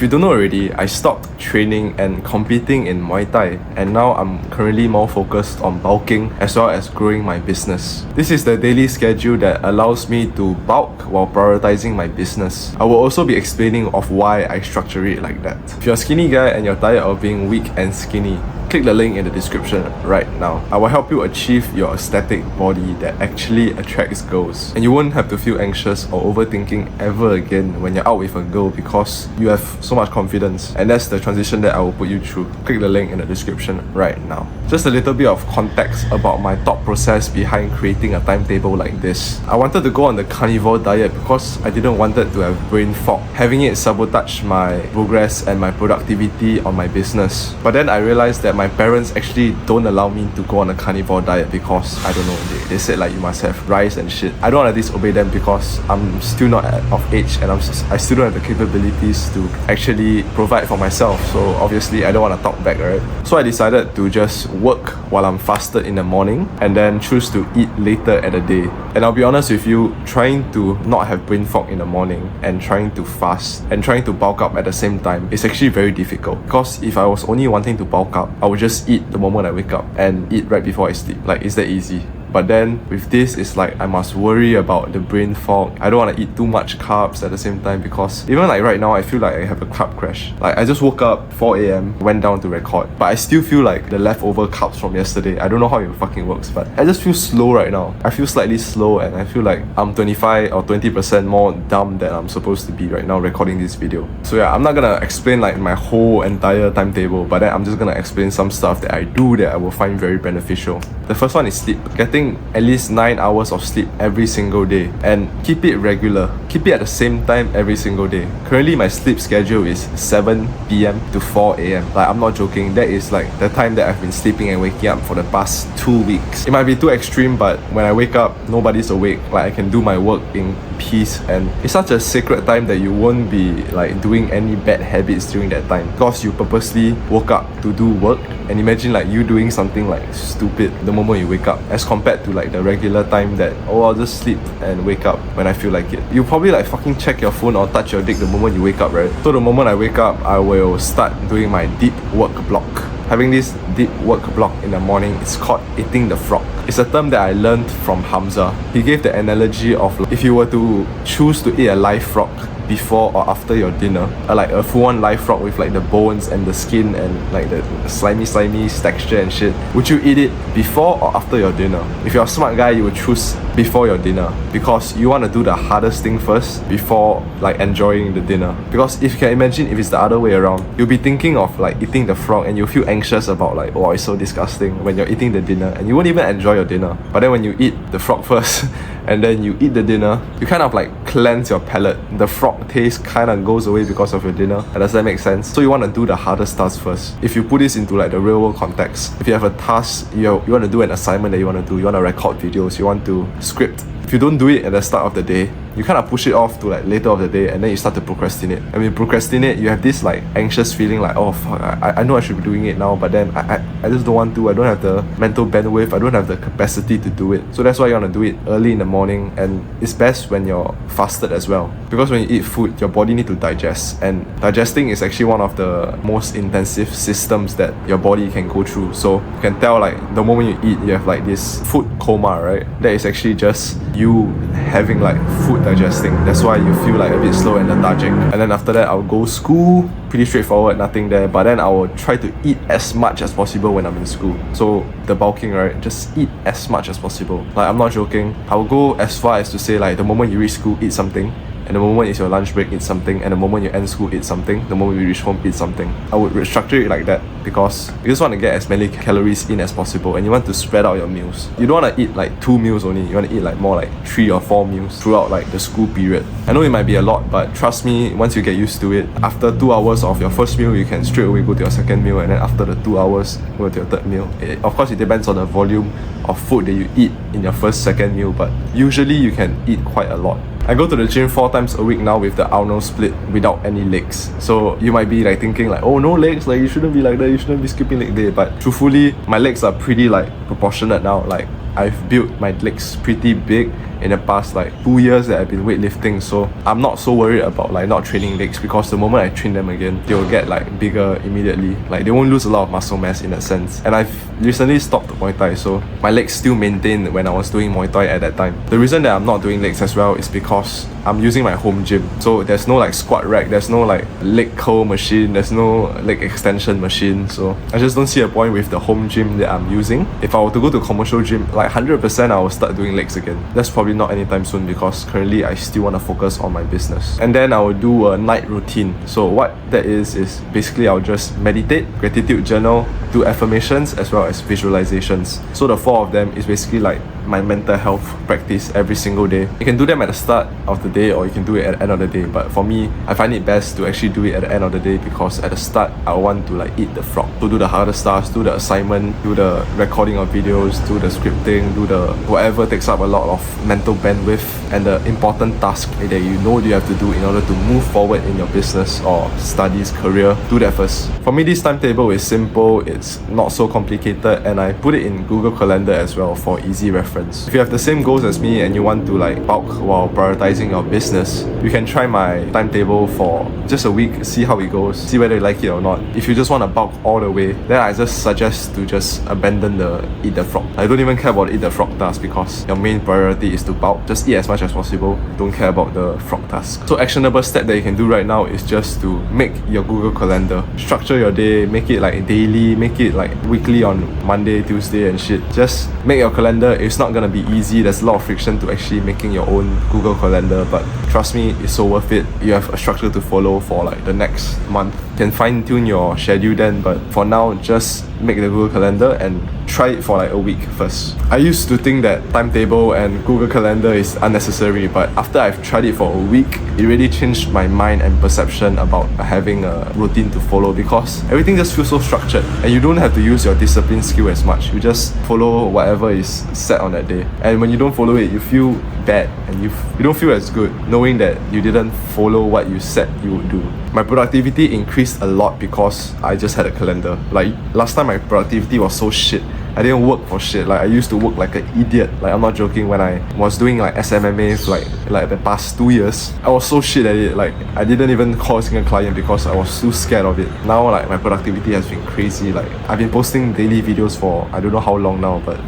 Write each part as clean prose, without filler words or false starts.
you don't know already, I stopped training and competing in Muay Thai, and now I'm currently more focused on bulking as well as growing my business. This is the daily schedule that allows me to bulk while prioritizing my business. I will also be explaining of why I structure it like that. If you're a skinny guy and you're tired of being weak and skinny, click the link in the description right now. I will help you achieve your aesthetic body that actually attracts girls, and you won't have to feel anxious or overthinking ever again when you're out with a girl because you have so much confidence, and that's the transition that I will put you through. Click the link in the description right now. Just a little bit of context about my thought process behind creating a timetable like this. I wanted to go on the carnivore diet because I didn't want it to have brain fog, having it sabotage my progress and my productivity on my business. But then I realized that my parents actually don't allow me to go on a carnivore diet because, I don't know, they said like you must have rice and shit. I don't want to disobey them because I'm still not of age and I still don't have the capabilities to actually provide for myself. So obviously I don't want to talk back, right? So I decided to just work while I'm fasted in the morning and then choose to eat later at the day. And I'll be honest with you, trying to not have brain fog in the morning and trying to fast and trying to bulk up at the same time is actually very difficult, because if I was only wanting to bulk up, I would just eat the moment I wake up and eat right before I sleep. Like, is that easy? But then with this, it's like I must worry about the brain fog. I don't want to eat too much carbs at the same time, because even like right now, I feel like I have a carb crash. Like, I just woke up 4 a.m, went down to record, but I still feel like the leftover carbs from yesterday. I don't know how it fucking works, but I just feel slow right now. I feel slightly slow, and I feel like I'm 25 or 20% more dumb than I'm supposed to be right now recording this video. So yeah, I'm not gonna explain like my whole entire timetable, but then I'm just gonna explain some stuff that I do that I will find very beneficial. The first one is sleep. Getting at least 9 hours of sleep every single day, and keep it regular. Keep it at the same time every single day. Currently my sleep schedule is 7 p.m. to 4 a.m. Like, I'm not joking, that is like the time that I've been sleeping and waking up for the past 2 weeks. It might be too extreme, but when I wake up, nobody's awake. Like, I can do my work in peace, and it's such a sacred time that you won't be like doing any bad habits during that time, because you purposely woke up to do work. And imagine like you doing something like stupid the moment you wake up, as compared to like the regular time that, oh, I'll just sleep and wake up when I feel like it. You probably like fucking check your phone or touch your dick the moment you wake up, right? So the moment I wake up, I will start doing my deep work block. Having this deep work block in the morning is called eating the frog. It's a term that I learned from Hamza. He gave the analogy of like, if you were to choose to eat a live frog before or after your dinner, like a full-on live frog with like the bones and the skin and like the slimy texture and shit, would you eat it before or after your dinner? If you're a smart guy, you would choose before your dinner, because you want to do the hardest thing first before like enjoying the dinner. Because if you can imagine, if it's the other way around, you'll be thinking of like eating the frog and you'll feel anxious about like, oh, it's so disgusting, when you're eating the dinner, and you won't even enjoy your dinner. But then when you eat the frog first and then you eat the dinner, you kind of like cleanse your palate. The frog taste kind of goes away because of your dinner. And does that make sense? So you want to do the hardest task first. If you put this into like the real world context, if you have a task, you want to do an assignment that you want to do, you want to record videos, you want to script, if you don't do it at the start of the day, you kind of push it off to like later of the day, and then you start to procrastinate. And when you procrastinate, you have this like anxious feeling like, oh fuck, I know I should be doing it now, but then I just don't want to. I don't have the mental bandwidth, I don't have the capacity to do it. So that's why you want to do it early in the morning, and it's best when you're fasted as well, because when you eat food, your body need to digest, and digesting is actually one of the most intensive systems that your body can go through. So you can tell like the moment you eat, you have like this food coma, right? That is actually just you having like food digesting. That's why you feel like a bit slow and lethargic. And then after that, I'll go school, pretty straightforward, nothing there. But then I will try to eat as much as possible when I'm in school. So the bulking, right, just eat as much as possible. Like, I'm not joking, I will go as far as to say like the moment you reach school, eat something, and the moment it's your lunch break, eat something, and the moment you end school, eat something, the moment you reach home, eat something. I would restructure it like that, because you just want to get as many calories in as possible, and you want to spread out your meals. You don't want to eat like 2 meals only, you want to eat like more like 3 or 4 meals throughout like the school period. I know it might be a lot, but trust me, once you get used to it, after 2 hours of your first meal, you can straight away go to your second meal, and then after the 2 hours, go to your third meal. Of course, it depends on the volume of food that you eat in your first, second meal, but usually you can eat quite a lot. I go to the gym 4 times a week now with the Arnold split without any legs. So you might be like thinking like, oh, no legs, like you shouldn't be like that, you shouldn't be skipping leg day. But truthfully, my legs are pretty like proportionate now. Like I've built my legs pretty big in the past like 2 years that I've been weightlifting, so I'm not so worried about like not training legs, because the moment I train them again, they will get like bigger immediately. Like they won't lose a lot of muscle mass in that sense. And I've recently stopped Muay Thai, so my legs still maintained when I was doing Muay Thai at that time. The reason that I'm not doing legs as well is because I'm using my home gym, so there's no like squat rack, there's no like leg curl machine, there's no leg extension machine, so I just don't see a point with the home gym that I'm using. If I were to go to a commercial gym, like 100% I will start doing legs again. That's probably not anytime soon, because currently I still want to focus on my business. And then I will do a night routine. So what that is basically I'll just meditate, gratitude journal, do affirmations as well as visualizations. So the 4 of them is basically like my mental health practice every single day. You can do them at the start of the day, or you can do it at the end of the day, but for me, I find it best to actually do it at the end of the day, because at the start I want to like eat the frog, to do the harder stuff, do the assignment, do the recording of videos, do the scripting, do the whatever takes up a lot of mental bandwidth, and the important task that you know you have to do in order to move forward in your business or studies, career, do that first. For me, this timetable is simple, it's not so complicated, and I put it in Google Calendar as well for easy reference. If you have the same goals as me and you want to like bulk while prioritizing your business, you can try my timetable for just a week, see how it goes, see whether you like it or not. If you just want to bulk all the way, then I just suggest to just abandon the eat the frog. I don't even care about the eat the frog task, because your main priority is to bulk. Just eat as much as possible, don't care about the frog task. So actionable step that you can do right now is just to make your Google Calendar, structure your day, make it like daily, make it like weekly on Monday, Tuesday and shit. Just make your calendar. It's not gonna be easy, there's a lot of friction to actually making your own Google Calendar, but trust me, it's so worth it. You have a structure to follow for like the next month. You can fine tune your schedule then, but for now, just make the Google Calendar and try it for like a week first. I used to think that timetable and Google Calendar is unnecessary, but after I've tried it for a week, it really changed my mind and perception about having a routine to follow, because everything just feels so structured and you don't have to use your discipline skill as much. You just follow whatever is set on that day, and when you don't follow it, you feel bad and you don't feel as good knowing that you didn't follow what you said you would do. My productivity increased a lot because I just had a calendar. Like last time my productivity was so shit. I didn't work for shit. Like I used to work like an idiot. Like I'm not joking, when I was doing like SMMA for like the past 2 years, I was so shit at it. Like I didn't even call a single client because I was too scared of it. Now like my productivity has been crazy. Like I've been posting daily videos for I don't know how long now, but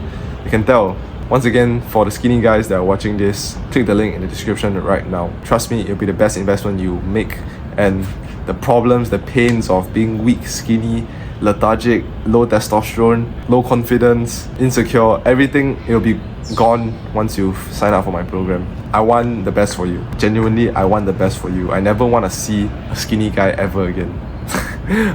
you can tell. Once again, for the skinny guys that are watching this, click the link in the description right now. Trust me, it'll be the best investment you make, and the problems, the pains of being weak, skinny, lethargic, low testosterone, low confidence, insecure, everything, it'll be gone once you sign up for my program. I want the best for you. Genuinely, I want the best for you. I never want to see a skinny guy ever again.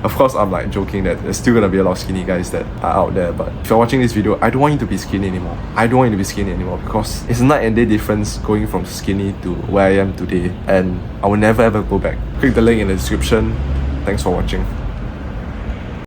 Of course, I'm like joking that there's still gonna be a lot of skinny guys that are out there, but if you're watching this video, I don't want you to be skinny anymore. I don't want you to be skinny anymore, because it's a night and day difference going from skinny to where I am today, and I will never ever go back. Click the link in the description. Thanks for watching.